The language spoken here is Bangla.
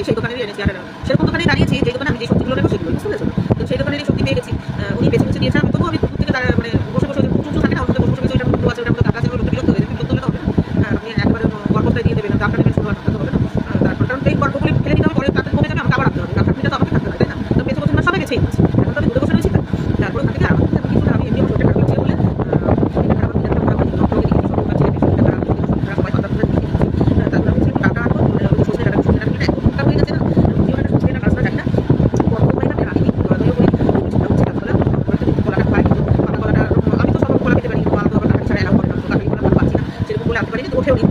সেই দোকানেরই এনেছি। আর সেরকম দোকানেই দাঁড়িয়েছি যে দোকানে আমি যে সবজিগুলো নেবো সেগুলো, বুঝতে পেরেছো? তো সেই দোকানেরই সবজি পেয়ে গেছি। উনি বেছে বেছে দিয়েছেন। আমি তবুও আমি দূর থেকে মানে বসে বসে উঁচু থাকে না, ওর মধ্যে বসে বসে ওইটার মধ্যে আছে, ওটার মধ্যে কাটা আছে, লোকটা বিরক্ত হয়ে যাবে। বিরক্ত হলে তো হবে না। আপনি একেবারে গড়পড়তায় দিয়ে দেবেন, দামটা নেবেন, শুধু আটকাতে হবে না। তারপর কারণ এই গল্পগুলি ফেলে দিতে হবে, পরে তাতে কমে যাবে, আমাকে আবার আনতে হবে। কারণ খাটনিটা তো আমাকে থাকতে হয়, তাই না? তো বেঁচে বলছেন না, সবাই বেঁচেই আছে। এখন তো আমি ঘুরে বসে রয়েছি, তারপর ওখান থেকে আমার তেমন কিছু না, আমি এমনি আমার শরীরটা খারাপ লাগছে বলে শরীরটা খারাপ, মেজাজটা খারাপ, ডক্টরকে দেখিয়ে দিয়েছি, শরীরটা খারাপ, হয় পাতা তুলে দেখিয়ে দিয়েছি। তারপর আমি ছিল টাকা আনবো, সজনে ডাটা এত মোটা হয়ে গেছে না, যদিও একটা সজনে ডাটা গাছটা জানি না কত পরিমাণে রাখি, দৌড়াদৌড়ি করে কলাটা খাই, কিন্তু পাতা কলাটা আমি তো সব কলা খেতে পারি, কিন্তু মা তো আবার টাকা ছাড়া এলাও করে না, তো কাটালি কলা ভালো পাচ্ছি না, সেরকম বলে আনতে পারি, কিন্তু ওঠেও নি।